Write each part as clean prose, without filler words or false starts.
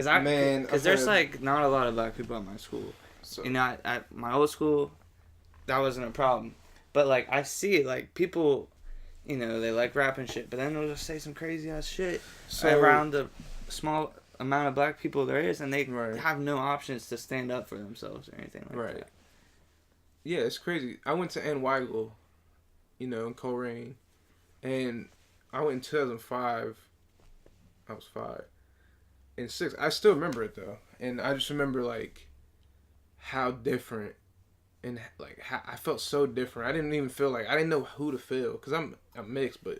Because there's like not a lot of black people at my school. So. And at my old school, that wasn't a problem. But like I see it, like people, you know, they like rap and shit, but then they'll just say some crazy ass shit around the small amount of black people there is, and they have no options to stand up for themselves or anything like that. Yeah, it's crazy. I went to Weigel, you know, in Coleraine, and I went in 2005. I was 5. In 6, I still remember it though, and I just remember like how different, and like how I felt so different. I didn't even feel like I didn't know who to feel because I'm mixed, but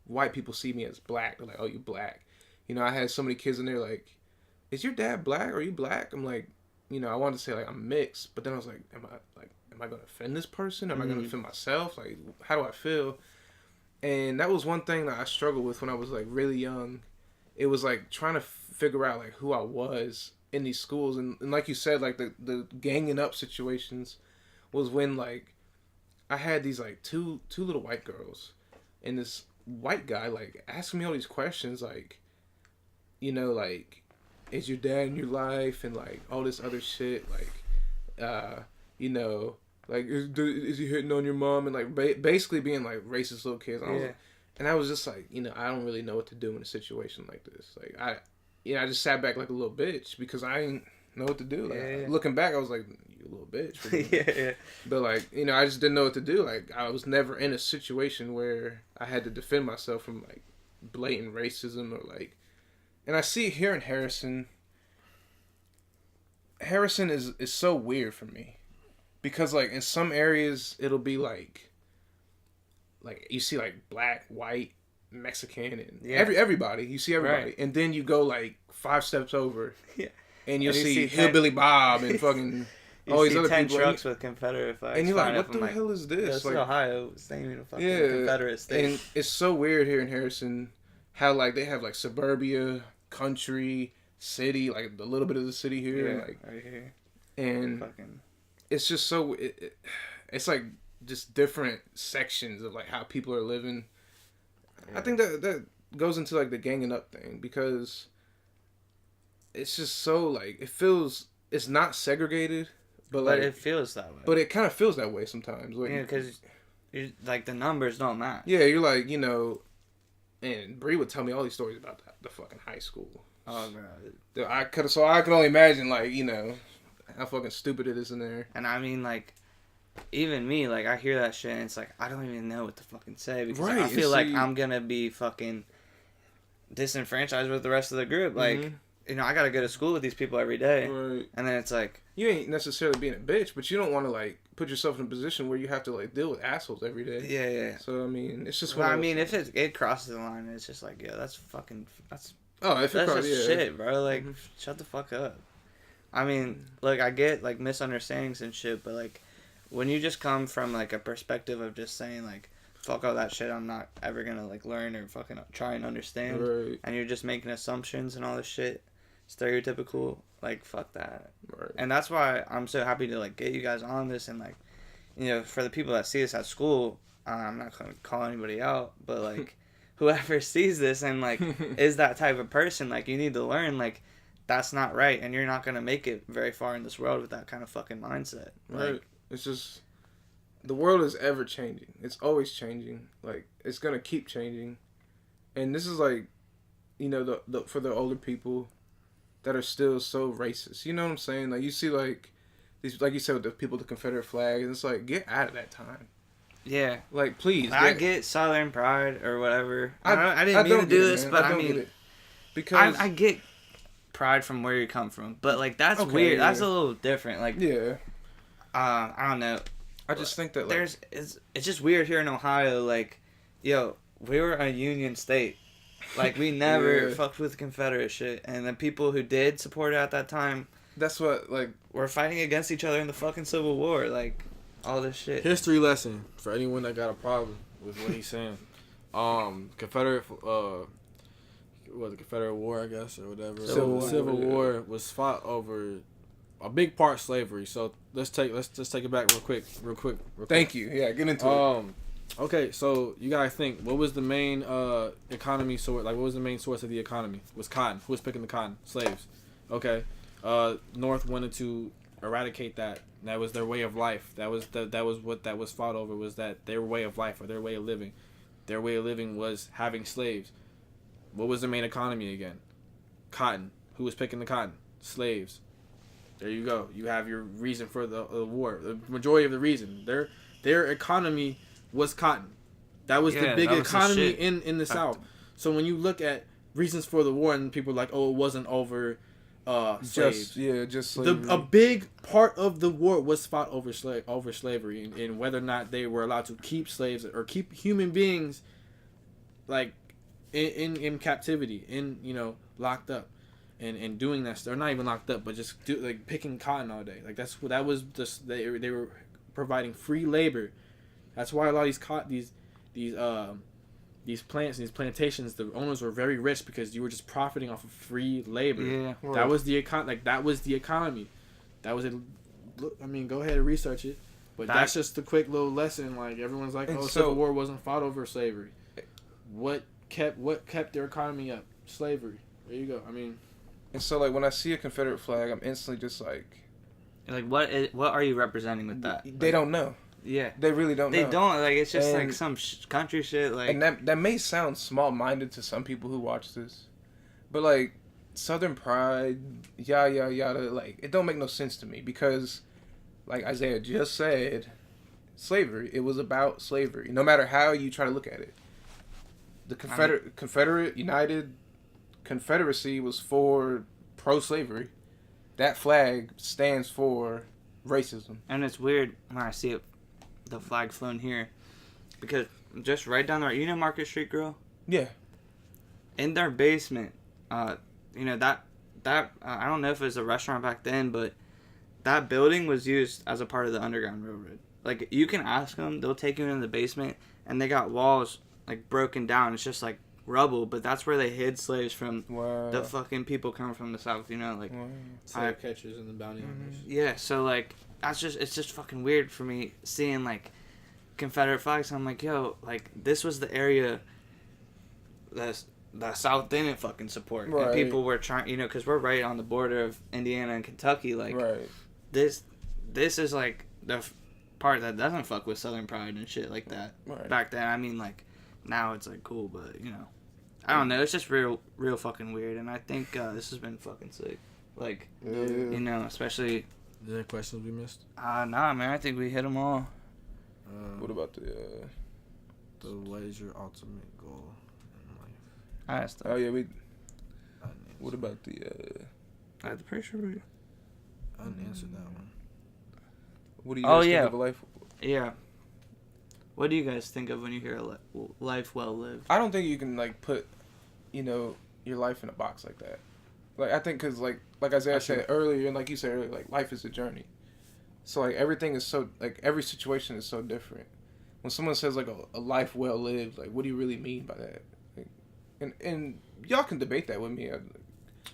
white people see me as black. They're like, "Oh, you black." You know, I had so many kids in there like, "Is your dad black? Are you black?" I'm like, you know, I wanted to say like I'm mixed, but then I was like, am I gonna offend this person? Am I gonna offend myself? Like, how do I feel? And that was one thing that I struggled with when I was like really young. It was like trying to figure out like who I was in these schools, and like you said, like the ganging up situations was when like I had these like two little white girls, and this white guy like asking me all these questions like, you know, like, is your dad in your life, and like all this other shit, like you know, like is he hitting on your mom, and like basically being like racist little kids. And I was just like, you know, I don't really know what to do in a situation like this. Like I just sat back like a little bitch because I didn't know what to do. Like looking back, I was like, you little bitch. But like, you know, I just didn't know what to do. Like I was never in a situation where I had to defend myself from like blatant racism or like. And I see here in Harrison. Harrison is so weird for me, because like in some areas it'll be like you see like black, white, Mexican, and everybody. You see everybody, and then you go like 5 steps over, and you'll see Hillbilly Bob and fucking all these other 10 people. trucks with Confederate flags, and you're like, what the hell is this? This like, is Ohio, same a fucking Confederate state. And it's so weird here in Harrison how like they have like suburbia, country, city, like a little bit of the city here, like right here, and it's just so it's like just different sections of like how people are living. I think that goes into like the ganging up thing, because it's just so like it's not segregated, but it feels that way. But it kind of feels that way sometimes. Like, because like the numbers don't match. Yeah, you're like, you know, and Bree would tell me all these stories about the fucking high school. Oh god. I can only imagine, like, you know, how fucking stupid it is in there. And I mean, like, even me, like, I hear that shit and it's like, I don't even know what to fucking say, because I feel like I'm gonna be fucking disenfranchised with the rest of the group. Like, you know, I gotta go to school with these people every day. Right. And then it's like, you ain't necessarily being a bitch, but you don't want to, like, put yourself in a position where you have to, like, deal with assholes every day. Yeah. So, I mean, it's just... Well, I mean, if it crosses the line, it's just like, yeah, that's just shit, bro. Like, shut the fuck up. I mean, like, I get, like, misunderstandings and shit, but, like, when you just come from, like, a perspective of just saying, like, fuck all that shit, I'm not ever gonna, like, learn or fucking try and understand, right. And you're just making assumptions and all this shit, stereotypical, like, fuck that. Right. And that's why I'm so happy to, like, get you guys on this, and, like, you know, for the people that see us at school, I'm not gonna call anybody out, but, like, whoever sees this and, like, is that type of person, like, you need to learn, like, that's not right, and you're not gonna make it very far in this world with that kind of fucking mindset. Right. Like, it's just, the world is ever changing. It's always changing. Like, it's gonna keep changing. And this is like, you know, the for the older people that are still so racist. You know what I'm saying? Like, you see, like, these, like you said, with the people with the Confederate flag, and it's like, get out of that time. Yeah. Like, please. I get Southern pride or whatever. I didn't mean to do this, but I mean, because I get pride from where you come from, but, like, that's weird. Yeah. That's a little different. Like, yeah. I don't know. I just think that, like, it's just weird here in Ohio. Like, yo, we were a Union state. Like, we never fucked with Confederate shit, and the people who did support it at that time, that's what, like, we're fighting against each other in the fucking Civil War. Like, all this shit. History lesson for anyone that got a problem with what he's saying. Confederate, the Confederate War, I guess, or whatever. Civil War was fought over a big part slavery. So let's just take it back real quick. Thank you. Yeah, get into it. Okay, so you gotta think, what was the main economy source? Like, what was the main source of the economy? It was cotton. Who was picking the cotton? Slaves. Okay, North wanted to eradicate that. That was their way of life. That was what that was fought over, was that their way of life or their way of living. Their way of living was having slaves. What was the main economy again? Cotton. Who was picking the cotton? Slaves. There you go. You have your reason for the war. The majority of the reason. Their economy was cotton. That was the big economy in the South. So when you look at reasons for the war, and people are like, oh, it wasn't over slaves. Just slavery. A big part of the war was fought over slavery and whether or not they were allowed to keep slaves or keep human beings like in captivity, locked up. And doing that, they're not even locked up, but just picking cotton all day. Like that was just they were providing free labor. That's why a lot of these plants, these plantations, the owners were very rich because you were just profiting off of free labor. Yeah, right. That was the economy. That was it. I mean, go ahead and research it. But that's just a quick little lesson. Like everyone's like, oh, Civil War wasn't fought over slavery. What kept their economy up? Slavery. There you go. I mean. And so, like, when I see a Confederate flag, I'm instantly just like... Like, what are you representing with that? They don't know. Yeah. They really don't know. They don't. Like, it's just, like, some country shit, like... And that may sound small-minded to some people who watch this. But, like, Southern pride, yada, like, it don't make no sense to me. Because, like Isaiah just said, slavery. It was about slavery. No matter how you try to look at it. The Confederate United... Confederacy was for pro-slavery. That flag stands for racism. And it's weird when I see the flag flown here, because just right down there, Market Street Grill? Yeah. In their basement, that I don't know if it was a restaurant back then, but that building was used as a part of the Underground Railroad. Like, you can ask them, they'll take you into the basement, and they got walls, like, broken down. It's just, like, rubble, but that's where they hid slaves from. Wow. The fucking people coming from the South, like slave catchers and the bounty hunters. Yeah, so like it's just fucking weird for me seeing like Confederate flags. I'm like, yo, like this was the area that the South didn't fucking support, right. And people were trying, because we're right on the border of Indiana and Kentucky. Like, right. This is like the part that doesn't fuck with Southern pride and shit like that. Right. Back then, I mean, like. Now it's like cool, but I don't know. It's just real fucking weird, and I think this has been fucking sick. Like, especially. Is there any questions we missed? Nah, man. I think we hit them all. What about what is your ultimate goal in life? I asked that. Oh yeah, what about I'm pretty sure we. I didn't answer that one. What do you guys think of a life? Yeah. What do you guys think of when you hear a life well lived? I don't think you can like put, your life in a box like that. Like I think because like Isaiah said earlier, and like you said earlier, like life is a journey. So like everything is so like every situation is so different. When someone says like a life well lived, like what do you really mean by that? Like, and y'all can debate that with me.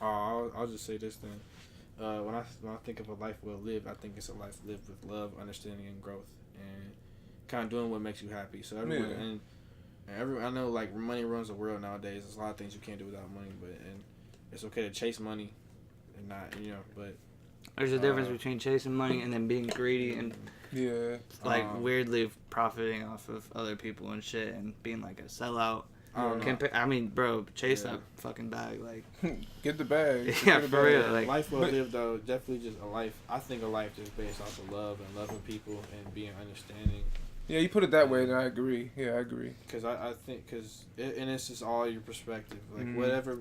I'll just say this then. When I think of a life well lived, I think it's a life lived with love, understanding, and growth, and kind of doing what makes you happy. So everyone I know like money runs the world nowadays. There's a lot of things you can't do without money, and it's okay to chase money and not, but there's a difference between chasing money and then being greedy and weirdly profiting off of other people and shit and being like a sellout. I mean, bro, chase that fucking bag, like get the bag. Yeah, for real. Like life well lived though, definitely just a life. I think a life just based off of love and loving people and being understanding. Yeah, you put it that way, and I agree. Yeah, I agree. Because I think, and it's just all your perspective. Like, whatever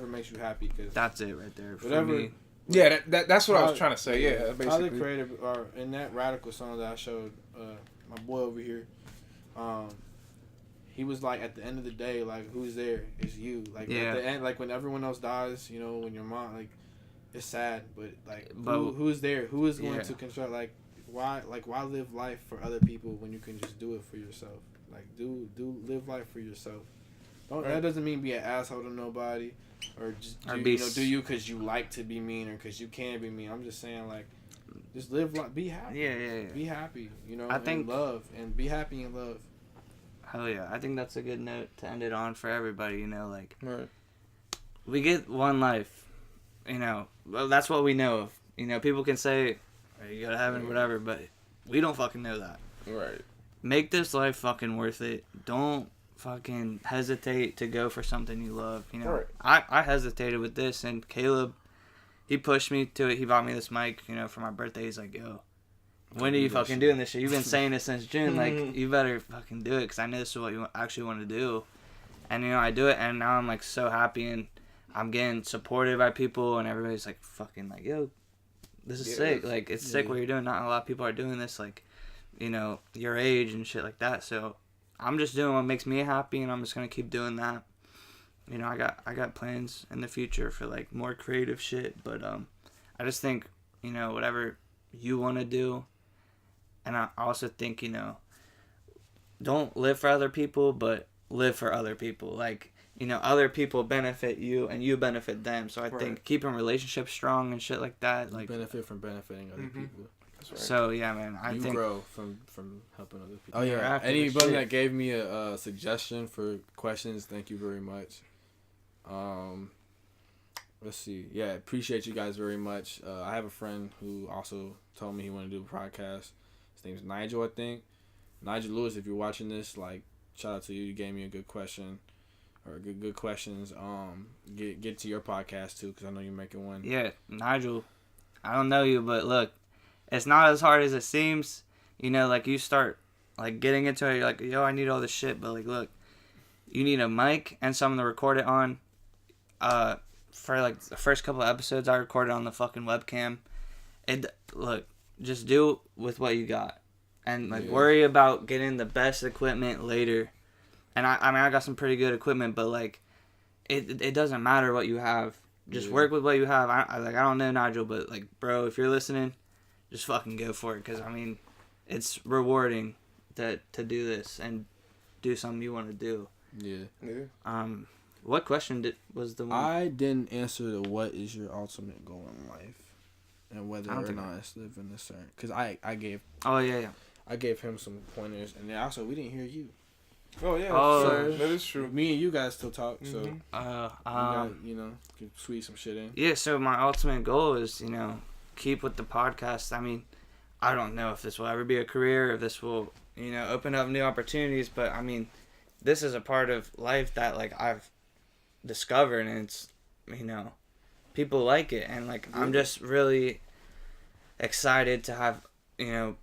makes you happy. Cause that's it right there. Whatever. For me. Yeah, that's what I was trying to say. Yeah, basically. Tyler Creator, or in that Radical song that I showed my boy over here, he was like, at the end of the day, like, who's there? It's you. Like, at the end, like, when everyone else dies, when your mom, like, it's sad, but, like, who's there? Who is going to construct, like, why live life for other people when you can just do it for yourself? Like, live life for yourself. That doesn't mean be an asshole to nobody, or just do you because you like to be mean or because you can be mean. I'm just saying, like, just live life, be happy. Yeah. Be happy, I think and love, and be happy and love. Hell yeah, I think that's a good note to end it on for everybody. Like, right. We get one life. you know, well, that's what we know of. You know, people can say, you go to heaven, whatever, but we don't fucking know that. Right. Make this life fucking worth it. Don't fucking hesitate to go for something you love. You know, Right. I hesitated with this, and Caleb, he pushed me to it. He bought me this mic, you know, for my birthday. He's like, yo, when are you fucking doing this shit? You've been saying this since June. Like, you better fucking do it, because I know this is what you actually want to do. And, you know, I do it, and now I'm, like, so happy, and I'm getting supported by people, and everybody's, like, fucking, like, yo, this is sick. Like, it's sick what you're doing. Not a lot of people are doing this, like, you know, your age and shit like that. So I'm just doing what makes me happy, and I'm just gonna keep doing that. You know, I got plans in the future for like more creative shit, but I just think, you know, whatever you want to do, and I also think, you know, don't live for other people, but live for other people. Like, you know, other people benefit you and you benefit them. So I think keeping relationships strong and shit like that, like, benefit from benefiting other people. That's right. So yeah, man, I think grow from helping other people. Oh yeah, anybody that gave me a suggestion for questions, thank you very much. Let's see. Yeah, appreciate you guys very much. I have a friend who also told me he wanted to do a podcast. His name's Nigel, I think. Nigel Lewis, if you're watching this, like, shout out to you. You gave me a good question, or good questions. Get to your podcast too, because I know you're making one. Yeah, Nigel, I don't know you, but look, it's not as hard as it seems. You know, like, you start, like, getting into it, you're like, yo, I need all this shit, but, like, look, you need a mic and something to record it on. For, like, the first couple of episodes, I recorded on the fucking webcam. Look, just do with what you got. And, like, worry about getting the best equipment later. And, I mean, I got some pretty good equipment, but, like, it doesn't matter what you have. Just work with what you have. I don't know Nigel, but, like, bro, if you're listening, just fucking go for it. Because, I mean, it's rewarding to do this and do something you want to do. Yeah. What question was the one? I didn't answer the what is your ultimate goal in life, and whether or not it's living a certain. Because I gave. Oh yeah. I gave him some pointers, and then also we didn't hear you. Oh yeah. Oh, that is true. Me and you guys still talk, so Mm-hmm. you know, can squeeze some shit in. Yeah. So my ultimate goal is, you know, keep with the podcast. I mean, I don't know if this will ever be a career, if this will, you know, open up new opportunities, but I mean, this is a part of life that, like, I've discovered, and it's, you know, people like it, and, like, I'm just really excited to have, you know,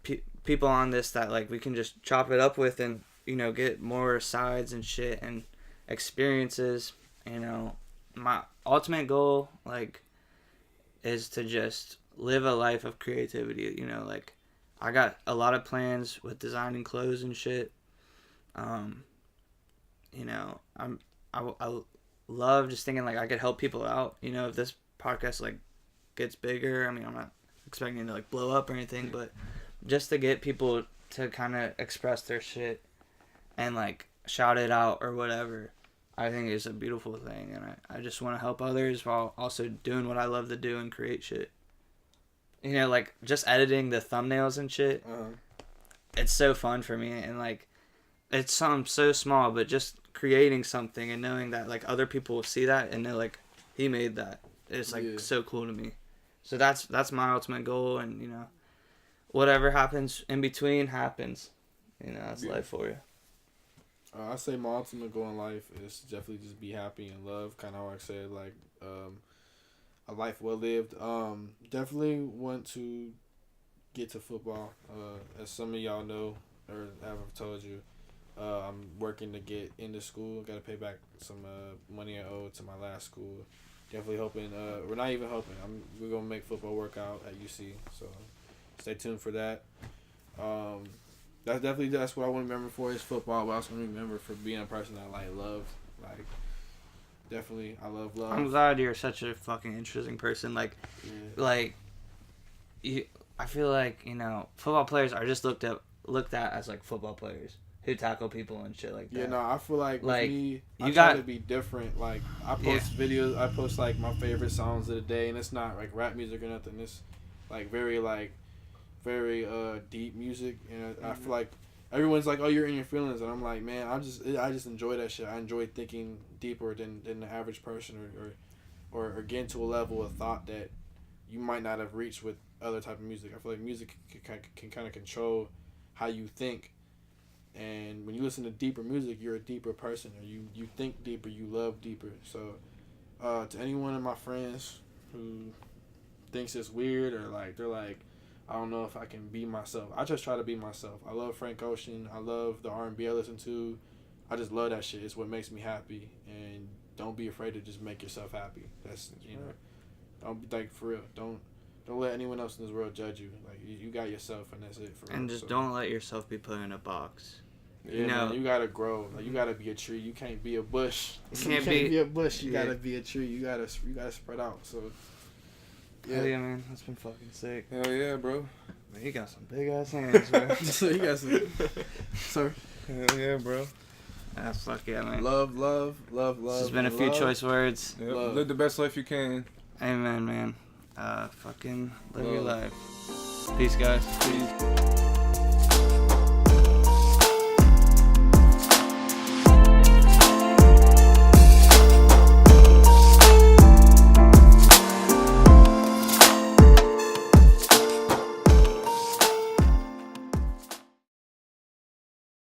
people on this that, like, we can just chop it up with, and, you know, get more sides and shit and experiences. You know, my ultimate goal, like, is to just live a life of creativity. You know, like, I got a lot of plans with designing clothes and shit. You know, I love just thinking, like, I could help people out. You know, if this podcast, like, gets bigger, I mean, I'm not expecting it to, like, blow up or anything, but just to get people to kind of express their shit and, like, shout it out or whatever, I think is a beautiful thing. And I just want to help others while also doing what I love to do and create shit. You know, like, just editing the thumbnails and shit. It's so fun for me. And, like, it's something so small, but just creating something and knowing that, like, other people will see that and they're like, he made that. It's, like, so cool to me. So that's my ultimate goal. And, you know, whatever happens in between happens. You know, that's life for you. I say my ultimate goal in life is definitely just be happy and love. Kind of how I said, like, a life well lived. Definitely want to get to football. As some of y'all know, or I've told you, I'm working to get into school. Got to pay back some money I owe to my last school. Definitely hoping. We're not even hoping. We're gonna make football work out at UC. So stay tuned for that. That's what I want to remember for is football. But I also want to remember for being a person that I love. Like, definitely, I love love. I'm glad you're such a fucking interesting person. Like, I feel like, you know, football players are just looked at as, like, football players who tackle people and shit like that. Yeah, no, I feel like with me, I try to be different. Like, I post videos, I post, like, my favorite songs of the day, and it's not, like, rap music or nothing. It's, like, very deep music, and I feel like everyone's like, oh, you're in your feelings, and I'm like, man, I just enjoy that shit. I enjoy thinking deeper than the average person, or or get into a level of thought that you might not have reached with other type of music. I feel like music can kind of control how you think. And when you listen to deeper music, you're a deeper person, or you think deeper, you love deeper. So, to any one of my friends who thinks it's weird, or like they're like, I don't know if I can be myself. I just try to be myself. I love Frank Ocean. I love the R&B I listen to. I just love that shit. It's what makes me happy. And don't be afraid to just make yourself happy. That's, you know, don't be like, for real. Don't let anyone else in this world judge you. Like, you got yourself, and that's it. For and real. just don't let yourself be put in a box. Yeah, you know, man, you gotta grow. Like, you gotta be a tree. You can't be a bush. You can't be a bush. You gotta be a tree. You gotta spread out. So yeah, yeah, man, that's been fucking sick. Hell yeah, bro. Man, you got some big ass hands, man. so you got some. Sir. Hell yeah, bro. Ah, fuck yeah, man. Love. This has been a few choice words. Yep. Live the best life you can. Amen, man. Fucking live your life. Peace, guys. Peace.